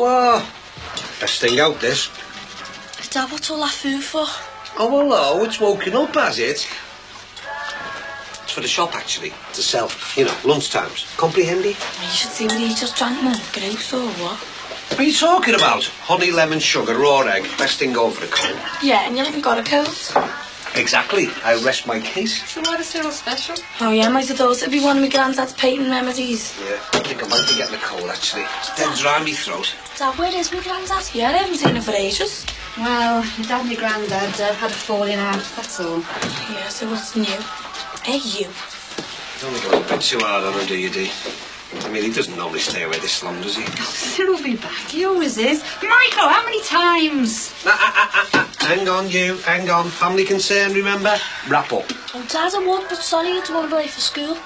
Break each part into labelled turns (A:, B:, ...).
A: What? Best thing out, this.
B: Dad, what's all that food for?
A: Oh, hello, it's woken up, has it? It's for the shop, actually, to sell. You know, lunchtimes. Comprehend it?
B: You should see what he just drank, Mum. Grapes or what?
A: What are you talking about? Honey, lemon, sugar, raw egg. Best thing going for the cold.
B: Yeah, and you haven't got a coat.
A: Exactly. I rest my case.
C: So what is there special?
B: Oh, yeah, might have thought it'd be one of my granddad's patent remedies.
A: Yeah, I think I might be getting a cold, actually. It's dead dry in my throat.
B: Dad, where is my granddad? Yeah, I haven't seen him for ages.
C: Well, your dad and your granddad had a falling out, that's all.
B: Yeah, so what's new? Hey, you.
A: Don't go a bit too hard on him, do you, Dee? I mean, he doesn't normally stay away this long, does he?
C: Cyril will be back. He always is. Michael, how many times?
A: Hang on, you. Hang on. Family concern, remember? Wrap up.
B: Oh, Dad, I would, but sorry, it's one away for school.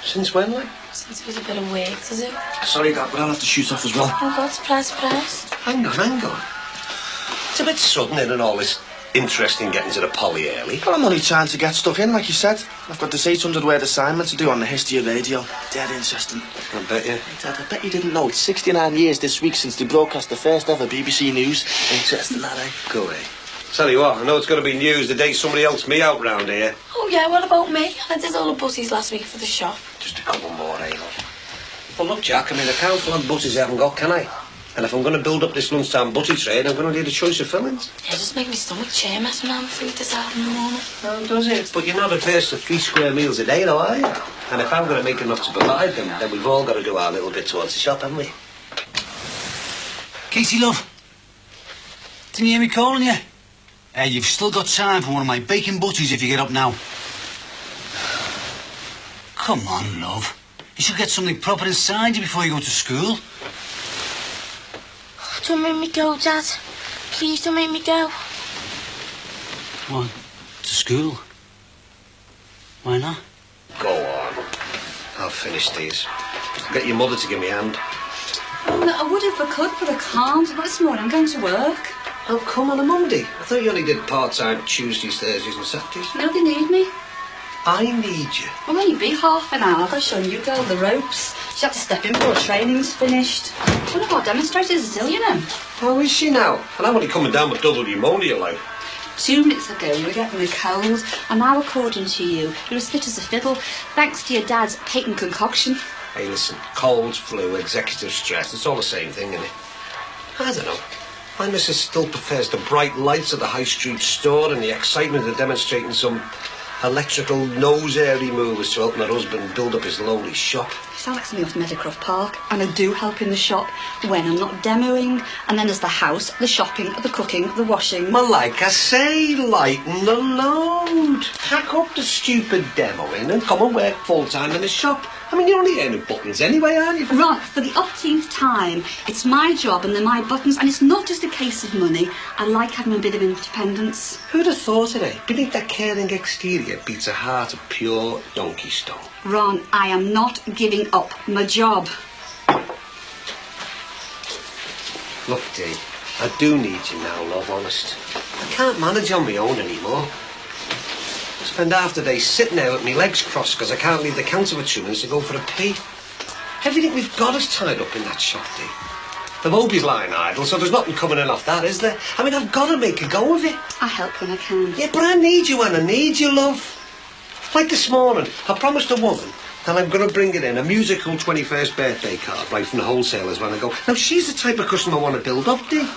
A: Since when, like?
B: Since it was a bit of work to do.
A: Sorry, Dad, but I'll have to shoot off as well.
B: Oh, God, surprise, surprise.
A: Hang on. It's a bit sudden, isn't all this interest in getting to the poly early?
D: Well, I'm only trying to get stuck in, like you said. I've got this 800-word assignment to do on the history of radio. Dead interesting.
A: I bet you.
D: Hey, Dad, I bet you didn't know it's 69 years this week since they broadcast the first ever BBC News. Interesting, that, eh?
A: Go away. Tell you what, I know it's going to be news the day somebody else me out round here.
B: Oh, yeah, what about me? I did all the butties last week for the shop.
A: Just a couple more, eh, love? Well, look, Jack, I mean, I can't flog butties I haven't got, can I? And if I'm going to build up this lunchtime butty trade, I'm going to need a choice of fillings.
B: Yeah, just make me stomach chair messing around with food this out in the morning.
A: Oh, does it? But you're not adverse to 3 square meals a day, though, are you? And if I'm going to make enough to provide them, then we've all got to do our little bit towards the shop, haven't we?
E: Katie, love. Didn't you hear me calling you? You've still got time for one of my bacon butties if you get up now. Come on, love. You should get something proper inside you before you go to school.
B: Don't make me go, Dad. Please don't make me go.
E: What? To school? Why not?
A: Go on. I'll finish these. I'll get your mother to give me a hand.
C: Oh, no, I would if I could, but I can't. Not this morning. I'm going to work.
A: Oh, come on a Monday. I thought you only did part-time Tuesdays, Thursdays and Saturdays.
C: No, they need me.
A: I need you.
C: Well, only be half an hour. I've got to show you girl the ropes. She had to step in before training's finished. One of our demonstrators is ill, you know.
A: How is she now? And I'm only coming down with double pneumonia, like.
C: 2 minutes ago, you were getting a cold, and now, according to you, you're as fit as a fiddle, thanks to your dad's patent concoction.
A: Hey, listen, cold, flu, executive stress, it's all the same thing, isn't it? I don't know. My missus still prefers the bright lights of the high street store and the excitement of demonstrating some electrical nose air removers to help her husband build up his lonely shop.
C: You sound like somebody off Meadowcroft Park, and I do help in the shop when I'm not demoing. And then there's the house, the shopping, the cooking, the washing.
A: Well, like I say, lighten the load. Pack up the stupid demoing and come and work full-time in the shop. I mean, you're only earning buttons anyway, aren't you?
C: Ron, for the 18th time, it's my job and they're my buttons, and it's not just a case of money. I like having a bit of independence.
A: Who'd have thought of it? Beneath that caring exterior beats a heart of pure donkey stone.
C: Ron, I am not giving up my job.
A: Look, Dee, I do need you now, love, honest. I can't manage on my own anymore. I spend half the day sitting there with my legs crossed because I can't leave the counter for 2 minutes to go for a pee. Everything we've got is tied up in that shop, Dee. The moby's lying idle, so there's nothing coming in off that, is there? I mean, I've got to make a go of it.
C: I help when I can.
A: Yeah, but I need you when I need you, love. Like this morning, I promised a woman that I'm going to bring her in a musical 21st birthday card right from the wholesalers when I go. Now, she's the type of customer I want to build up, Dee.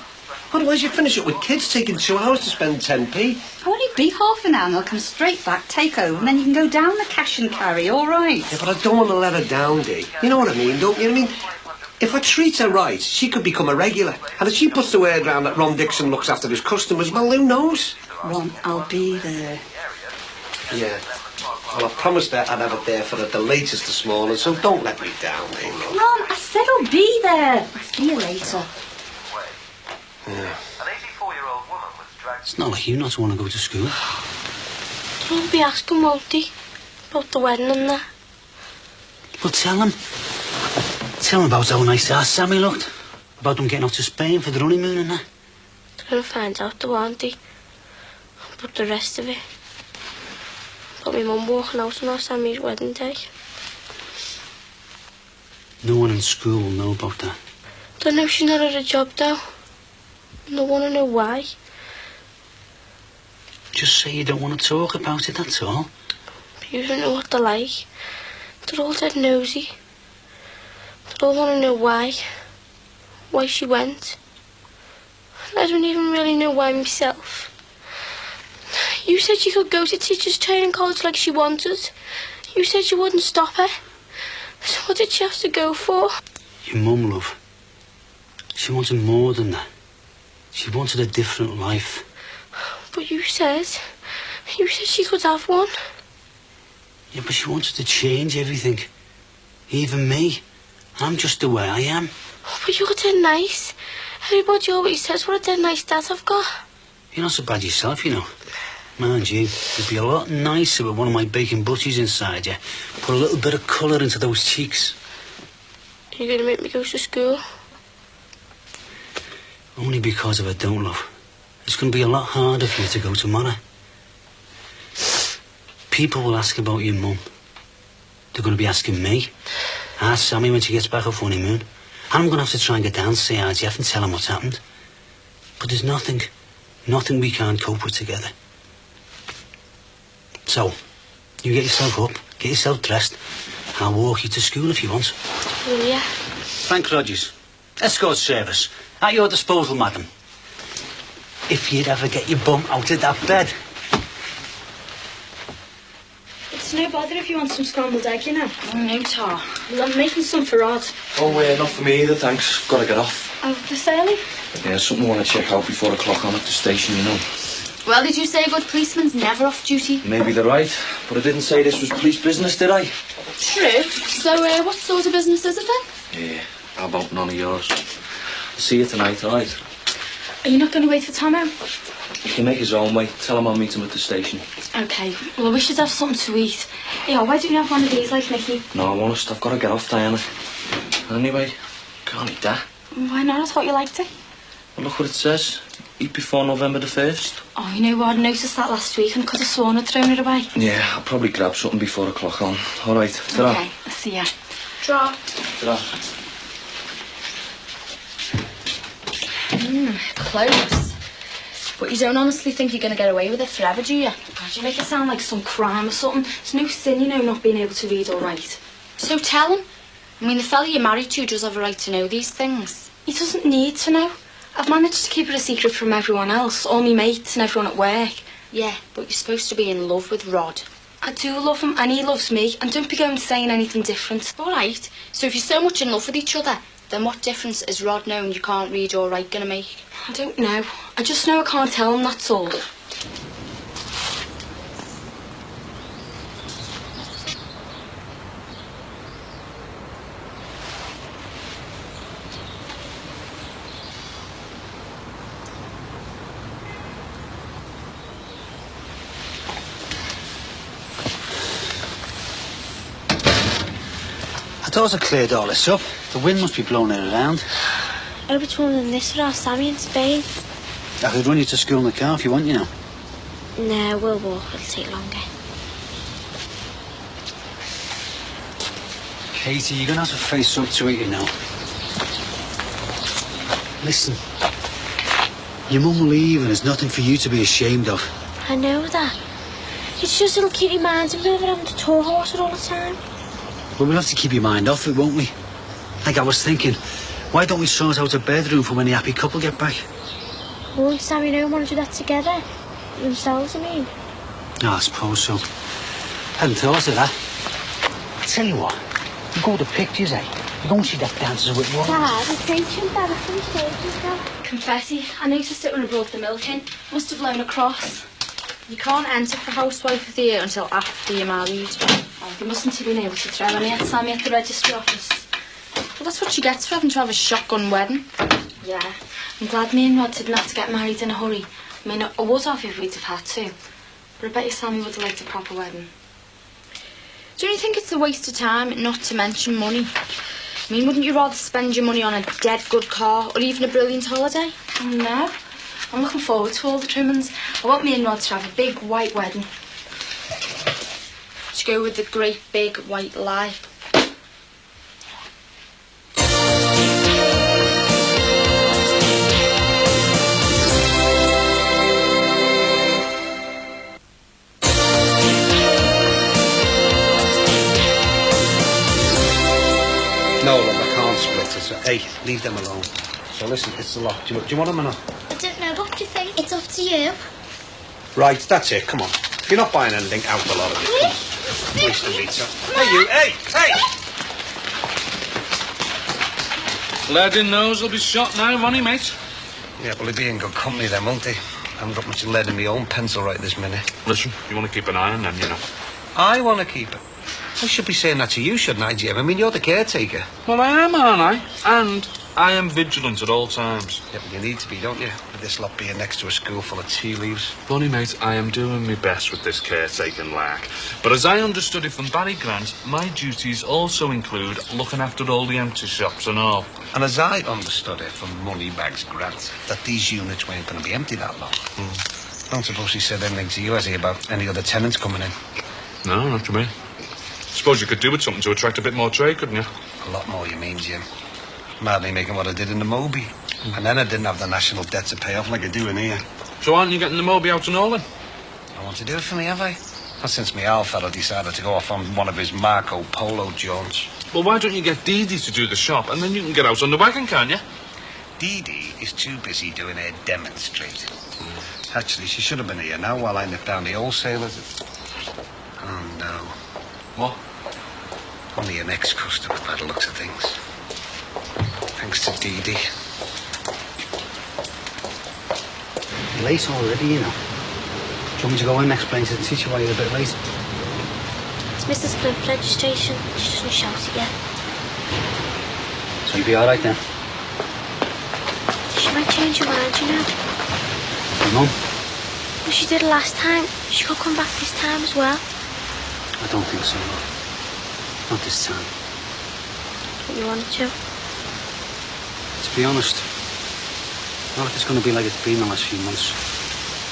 A: Otherwise, you finish up with kids taking 2 hours to spend 10p.
C: I'll only be half an hour and I'll come straight back, take over, and then you can go down the cash and carry, all right?
A: Yeah, but I don't want to let her down, Dee. You know what I mean, don't you? I mean, if I treat her right, she could become a regular. And if she puts the word round that Ron Dixon looks after his customers, well, who knows?
C: Ron, I'll be there.
A: Yeah. Well, I promised her I'd have it there for her the latest this morning, so don't let me down, eh, love?
C: Ron, I said I'll be there. I'll see you later.
A: Yeah.
E: It's not like you not to want to go to school.
B: Don't be asking, won't he? About the wedding and that.
E: Well, tell him. Tell him about how nice our Sammy looked. About them getting off to Spain for the honeymoon and that.
B: They're going to find out, though, aren't they? But the rest of it. But my mum walking out on our Sammy's wedding day.
E: No one in school will know about that.
B: Don't know if she's not at a job though. And I want to know why.
E: Just say you don't want to talk about it, that's all.
B: But you don't know what they're like. They're all dead nosy. They all want to know why. Why she went. And I don't even really know why myself. You said she could go to teacher's training college like she wanted. You said you wouldn't stop her. So what did she have to go for?
E: Your mum, love. She wanted more than that. She wanted a different life.
B: But you said she could have one.
E: Yeah, but she wanted to change everything. Even me. I'm just the way I am.
B: Oh, but you're dead nice. Everybody always says what a dead nice dad I've got.
E: You're not so bad yourself, you know. Mind you, you'd be a lot nicer with one of my bacon butties inside you. Put a little bit of colour into those cheeks.
B: Are you going to make me go to school?
E: Only because of I don't, love. It's going to be a lot harder for you to go tomorrow. People will ask about your mum. They're going to be asking me. Ask Sammy when she gets back off honeymoon. I'm going to have to try and get down to see RGF and tell him what's happened. But there's nothing we can't cope with together. So, you get yourself up, get yourself dressed. I'll walk you to school if you want.
B: Will ya?
E: Frank Rogers, escort service. At your disposal, madam. If you'd ever get your bum out of that bed.
C: It's no bother if you want some scrambled egg, you know.
F: Oh, no, Tar.
C: Well, I'm making some for Rod.
G: Oh, not for me either, thanks. Gotta get off.
C: Oh, this early?
G: Yeah, something I want to check out before the clock on at the station, you know.
F: Well, did you say a good policeman's never off duty?
G: Maybe they're right, but I didn't say this was police business, did I?
F: True. So, what sort of business is it then?
G: Yeah, how about none of yours? I'll see you tonight, alright?
C: Are you not going to wait for Tomo?
G: He can make his own way. Tell him I'll meet him at the station.
C: Okay, well, we should have something to eat. Yeah, why don't you have one of these like Nicky?
G: No, I'm honest, I've got to get off, Diana. Anyway, can't eat that.
C: Why not? I thought you liked it.
G: Well, look what it says. Eat before November the 1st.
C: Oh, you know what? I noticed that last week and could have sworn I'd thrown it away.
G: Yeah, I'll probably grab something before the clock on. Alright, ta-ra.
C: Okay, I'll see ya.
B: Drop.
G: Ta-ra.
F: Close. But you don't honestly think you're going to get away with it forever, do you?
C: God, you make it sound like some crime or something. It's no sin, you know, not being able to read or write.
F: So tell him. I mean, the fella you're married to does have a right to know these things.
C: He doesn't need to know. I've managed to keep it a secret from everyone else, all my mates and everyone at work.
F: Yeah, but you're supposed to be in love with Rod.
C: I do love him and he loves me, and don't be going saying anything different.
F: All right. So if you're so much in love with each other, then what difference is Rod knowing you can't read or write going to make?
C: I don't know. I just know I can't tell him, that's all.
E: I thought I cleared all this up. The wind must be blowing it around.
B: I'll be than this for our Sammy in Spain.
E: I could run you to school in the car if you want, you know.
B: No, we'll walk. It'll take longer.
E: Katie, you're going to have to face up to it, you know. Listen. Your mum will leave and there's nothing for you to be ashamed of.
B: I know that. It's just it'll keep your mind and over having to talk about it all the time.
E: Well, we'll have to keep your mind off it, won't we? Like I was thinking, why don't we sort out a bedroom for when the happy couple get back?
B: Won't Sammy and I want to do that together? Themselves, I mean.
E: I suppose so. Hadn't thought of that. I tell you what, you go to pictures, eh? You go and see that Dances with Wolves.
B: Dad, it's ancient, Dad. It's from stages now.
C: Confetti, I noticed it when I brought the milk in. Must have blown across.
F: You can't enter for Housewife of the Year until after you're married.
C: Oh, they mustn't have been able to throw any at Sammy at the registry office.
F: Well, that's what she gets for having to have a shotgun wedding.
C: Yeah, I'm glad me and Rod didn't have to get married in a hurry. I mean, I would have if we'd have had to. But I bet you Sammy would have liked a proper wedding.
F: Do you think it's a waste of time, not to mention money? I mean, wouldn't you rather spend your money on a dead good car or even a brilliant holiday?
C: Oh, no. I'm looking forward to all the trimmings. I want me and Rod to have a big white wedding.
F: To go with the great big white lie.
A: Hey, leave them alone. So listen, it's the lock. Do you want them or not?
B: I don't know. What do you think? It's up to you.
A: Right, that's it. Come on. If you're not buying anything, out the lot of it. Come on. Waste the pizza. Hey, you. Hey!
H: Lead in nose will be shot now, won't he, mate?
A: Yeah, well, he'll be in good company then, won't he? I haven't got much lead in my own pencil right this minute.
H: Listen, you want to keep an eye on them, you know.
A: I want to keep it. I should be saying that to you, shouldn't I, Jim? I mean, you're the caretaker.
H: Well, I am, aren't I? And I am vigilant at all times.
A: Yeah, but you need to be, don't you? With this lot being next to a school full of tea leaves.
H: Bonnie, mate, I am doing my best with this caretaking lark. But as I understood it from Barry Grant, my duties also include looking after all the empty shops and all.
A: And as I understood it from Moneybags Grant, that these units weren't going to be empty that long. Don't suppose he said anything to you, has he, about any other tenants coming in?
H: No, not to me. Suppose you could do with something to attract a bit more trade, couldn't you?
A: A lot more, you mean, Jim. I'm hardly making what I did in the Moby. And then I didn't have the national debt to pay off like I do in here.
H: So aren't you getting the Moby out and all then?
A: I want to do it for me, have I? Not since my old fella decided to go off on one of his Marco Polo jaunts.
H: Well, why don't you get Dee Dee to do the shop, and then you can get out on the wagon, can't you?
A: Dee Dee is too busy doing her demonstrate. Actually, she should have been here now while I nip down the wholesalers. Oh, no.
H: What?
A: Only an ex-customer by the looks of things. Thanks to Dee Dee.
E: You're late already, you know. Do you want me to go in and explain to the teacher why you're a bit late?
B: It's Mrs. Flint's registration. She doesn't shout it yet.
E: So you'll be all right then?
B: She might change her mind, you know.
E: Your mum?
B: Well, she did it last time. She could come back this time as well.
E: I don't think so, love. Not this time.
B: But you wanted to.
E: To be honest, not if it's going to be like it's been the last few months.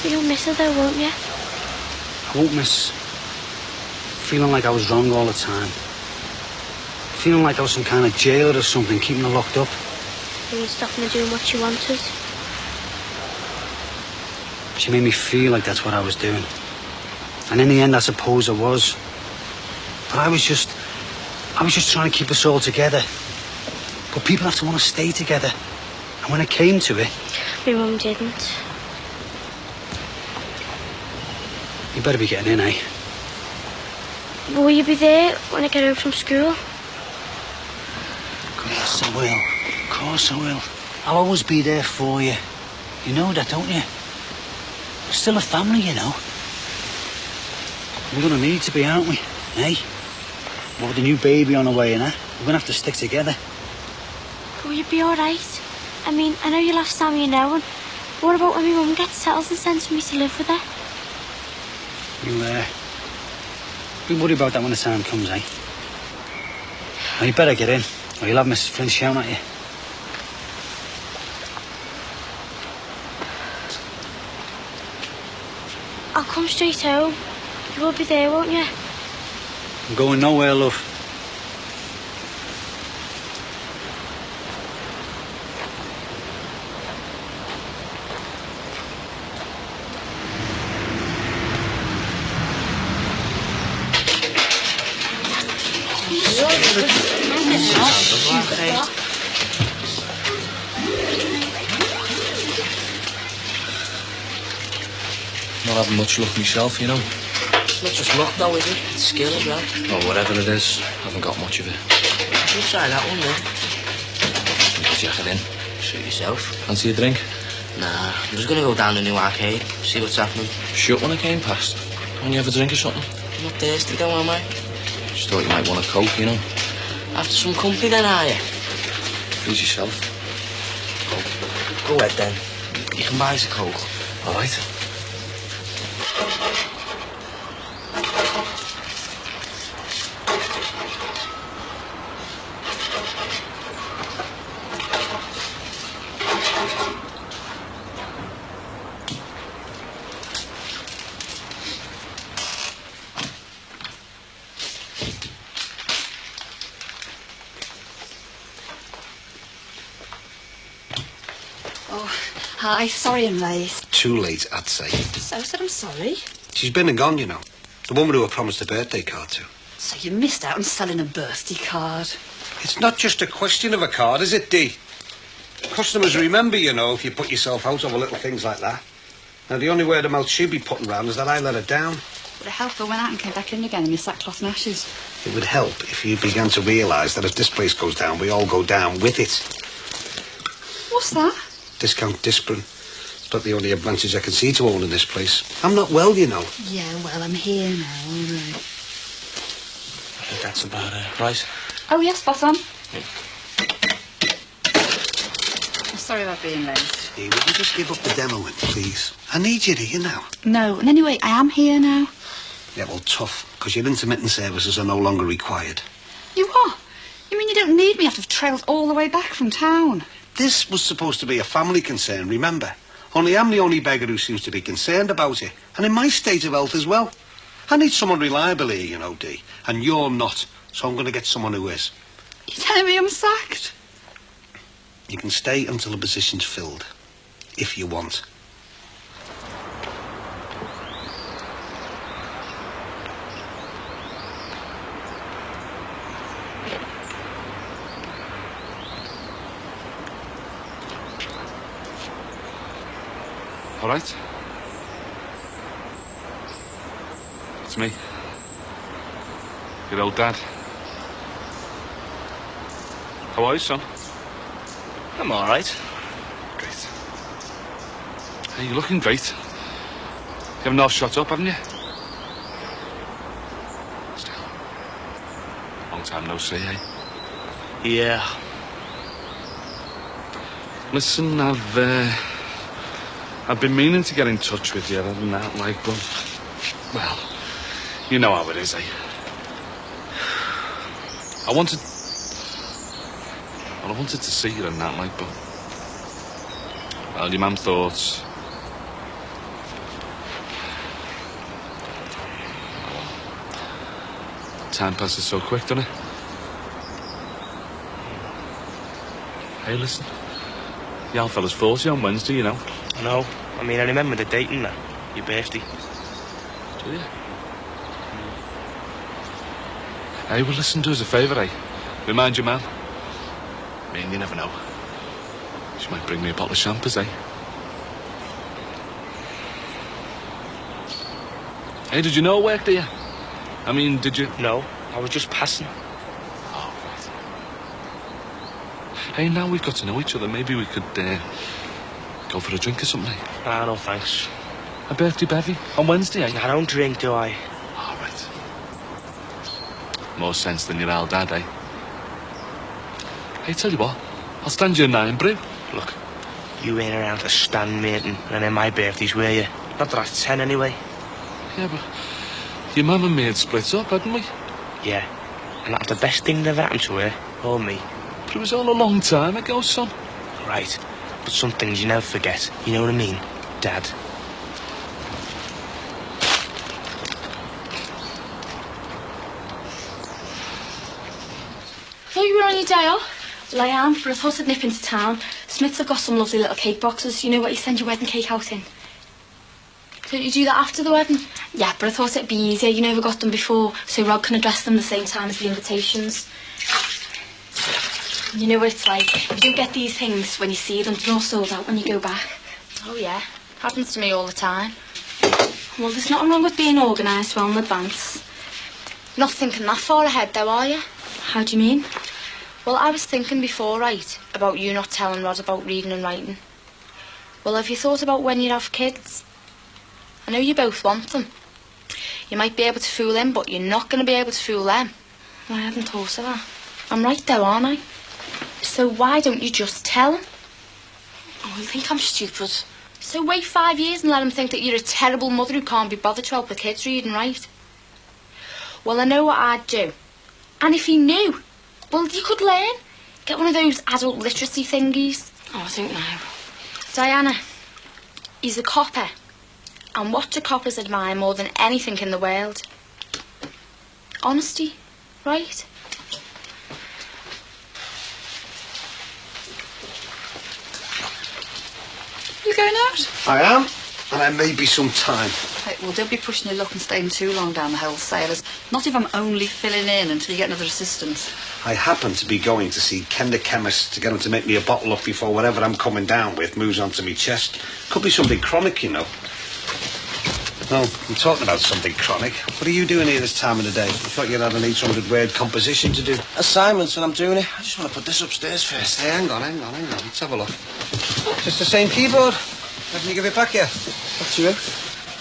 B: But you'll miss her though, won't you?
E: I won't miss feeling like I was wrong all the time. Feeling like I was some kind of jailer or something, keeping her locked up.
B: You mean stopping her doing what she wanted?
E: She made me feel like that's what I was doing. And in the end, I suppose I was. But I was just trying to keep us all together. But people have to want to stay together. And when it came to it...
B: My mum didn't.
E: You better be getting in, eh?
B: Will you be there when I get home from school?
E: Of course I will. Of course I will. I'll always be there for you. You know that, don't you? We're still a family, you know. We're going to need to be, aren't we? Eh? Well, with the new baby on the way, and we're going to have to stick together.
B: Will you be all right? I mean, I know you'll have Sammy and Owen. What about when my mum gets settled and sends me to live with her?
E: Be worried about that when the time comes, eh? Well, you better get in, or you'll have Mrs. Flint shouting at you.
B: I'll come straight home. You will be there, won't you?
E: I'm going nowhere, love.
G: Not having much luck myself, you know.
I: It's not just luck though, is it? It's skill as well.
G: Well, whatever it is, I haven't got much of it.
I: We'll try that one then.
G: I'll jack it in.
I: Suit yourself.
G: Fancy a drink?
I: Nah, I'm just gonna go down the new arcade, see what's happening.
G: Shut when I came past. When you have a drink or something?
I: I'm not thirsty though, am I?
G: Just thought you might want a Coke, you know.
I: After some company then, are you?
G: Please yourself.
I: Go ahead then. You can buy us a Coke.
G: All right.
C: Hi, sorry I'm late.
A: Too late, I'd say.
C: So I said I'm sorry.
A: She's been and gone, you know. The woman who I promised a birthday card to.
C: So you missed out on selling a birthday card.
A: It's not just a question of a card, is it, Dee? Customers remember, you know, if you put yourself out over little things like that. Now, the only word of mouth she'd be putting round is that I let her down.
C: Would it help if I went out and came back in again in your sackcloth and ashes?
A: It would help if you began to realise that if this place goes down, we all go down with it.
C: What's that?
A: Discount Disprin. It's not the only advantage I can see to owning this place. I'm not well, you know.
C: Yeah, well, I'm here now, all right.
I: I think that's about it, right?
C: Oh, yes, boss on. I'm sorry about being late.
A: Dee, would you just give up the demoing, please? I need you here now.
C: No, and anyway, I am here now.
A: Yeah, well, tough, because your intermittent services are no longer required.
C: You are? You mean you don't need me after I've trailed all the way back from town?
A: This was supposed to be a family concern, remember? Only I'm the only beggar who seems to be concerned about it. And in my state of health as well. I need someone reliable here, you know, Dee. And you're not. So I'm going to get someone who is.
C: You're telling me I'm sacked?
A: You can stay until the position's filled. If you want.
H: All right? It's me. Your old dad. How are you, son?
I: I'm all right.
H: Great. Hey, you're looking great. You haven't all shot up, haven't you? Still. Long time no see, eh?
I: Yeah.
H: Listen, I've been meaning to get in touch with you, other than that, like, but... Well, you know how it is, eh? I wanted to see you and that, like, but... Well, your mum thought... Time passes so quick, doesn't it? Hey, listen. The old fella's 40 on Wednesday, you know.
I: I know. I mean, I remember the date and that. Your birthday.
H: Do you? Hey, well, listen, do us a favour, eh? Remind your man. I mean, you never know. She might bring me a bottle of champers, eh? Hey, did you know it worked here? I mean, did you...
I: No, I was just passing.
H: Oh, right. Hey, now we've got to know each other. Maybe we could, go for a drink or something, eh?
I: Ah, no thanks.
H: A birthday bevy on Wednesday, eh?
I: I don't drink, do I?
H: All right. More sense than your old dad, eh? Hey, tell you what. I'll stand you a 9 brew.
I: Look, you ain't around to stand mating, and then my birthday's where you? Not that that's 10 anyway.
H: Yeah, but your mum and me had split up, hadn't we?
I: Yeah, and that's the best thing that ever happened to her, or me.
H: But it was all a long time ago, son.
I: Right, but some things you never forget. You know what I mean, Dad?
B: Thought you were on your day off? Well, I am, but I thought I'd nip into town. Smiths have got some lovely little cake boxes. You know what you send your wedding cake out in? Don't you do that after the wedding? Yeah, but I thought it'd be easier. You never got them before, so Rod can address them the same time as the invitations. You know what it's like. You don't get these things when you see them. They're all sold out when you go back.
F: Oh, yeah. Happens to me all the time.
B: Well, there's nothing wrong with being organised well in advance.
F: Not thinking that far ahead, though, are you?
B: How do you mean?
F: Well, I was thinking before, right, about you not telling Rod about reading and writing. Well, have you thought about when you have kids? I know you both want them. You might be able to fool him, but you're not going to be able to fool them.
B: I hadn't thought of that.
F: I'm right, though, aren't I? So why don't you just tell him?
B: Oh, I think I'm stupid.
F: So wait 5 years and let him think that you're a terrible mother who can't be bothered to help the kids read and write. Well, I know what I'd do. And if he knew, well, you could learn. Get one of those adult literacy thingies.
B: Oh, I don't know.
F: Diana, he's a copper. And what do coppers admire more than anything in the world? Honesty, right?
C: You going out?
A: I am. And there may be some time.
C: Right, well, don't be pushing your luck and staying too long down the wholesalers. Not if I'm only filling in until you get another assistant.
A: I happen to be going to see Ken the chemist to get him to make me a bottle up before whatever I'm coming down with moves onto me chest. Could be something chronic, you know. Well, I'm talking about something chronic. What are you doing here this time of the day? I thought you had an 800-word composition to do.
D: Assignments, and I'm doing it. I just want to put this upstairs first.
A: Hey, hang on. Let's have a look. Just the same keyboard. Haven't you give it back yet?
D: What's you?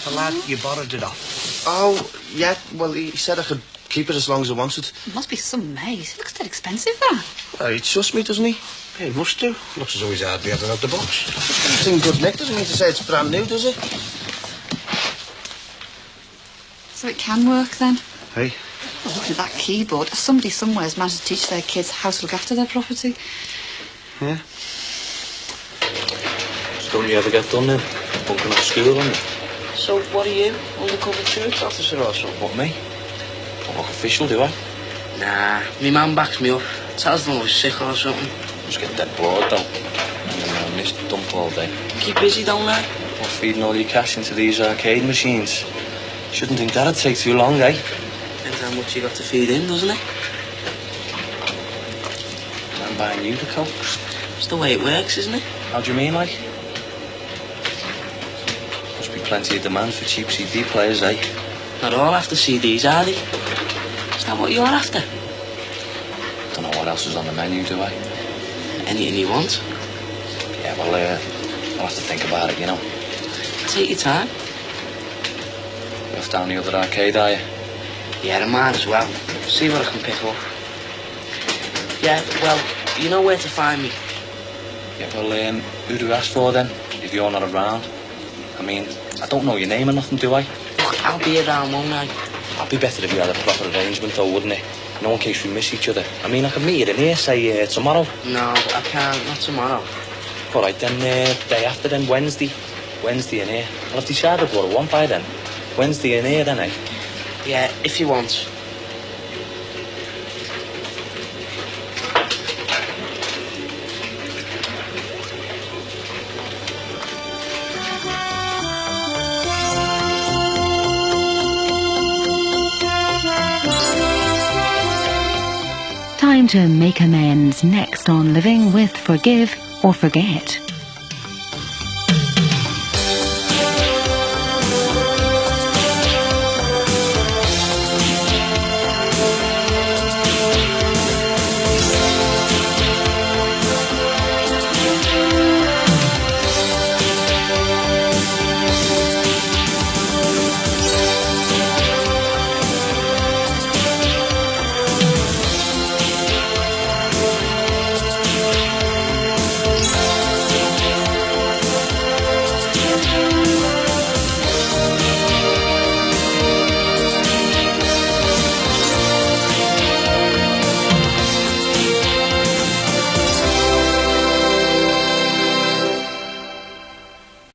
A: The lad, you borrowed it off.
D: Oh, yeah. Well, he said I could keep it as long as I wanted.
C: It must be some mate. It looks dead expensive, that.
D: Well, he trusts me, doesn't he?
A: Yeah, he must do. Looks as though he's hardly had it out the box.
D: It's in good nick. Doesn't mean to say it's brand new, does it?
C: So it can work, then?
A: Hey?
C: Well, looking at that keyboard, somebody somewhere's managed to teach their kids how to look after their property.
A: Yeah?
G: So don't you ever get done then? Bunking off school on you?
D: So, what are you? Undercover truth officer or something?
G: What, me? Don't look official, do I?
I: Nah, me mum backs me up. Tells them I was sick or something.
G: Just get dead bored, though. And then I miss the dump all day.
I: Keep busy, don't I?
G: Or feeding all your cash into these arcade machines. Shouldn't think that'd take too long, eh?
I: Depends how much you got to feed in, doesn't it?
G: I'm buying you the coke.
I: It's the way it works, isn't it?
G: How do you mean, like? Must be plenty of demand for cheap CD players, eh?
I: Not all after CDs, are they? Is that what you're after?
G: Don't know what else is on the menu, do I?
I: Anything you want?
G: Yeah, well, I'll have to think about it, you know.
I: Take your time.
G: You're off down the other arcade, are you?
I: Yeah, I might as well. See what I can pick up. Yeah, well, you know where to find me.
G: Yeah, well, who do you ask for then, if you're not around? I mean, I don't know your name or nothing, do I?
I: Look, I'll be around, won't I?
G: It'd be better if you had a proper arrangement, though, wouldn't it? No, in case we miss each other. I mean, I could meet you in here, say, tomorrow.
I: No, I can't. Not tomorrow.
G: All right, then, day after then, Wednesday. Wednesday in here. Well, I've decided what I want by then. Wednesday in here, then, eh?
I: Yeah, if you want.
J: Time to make amends next on Living with Forgive or Forget.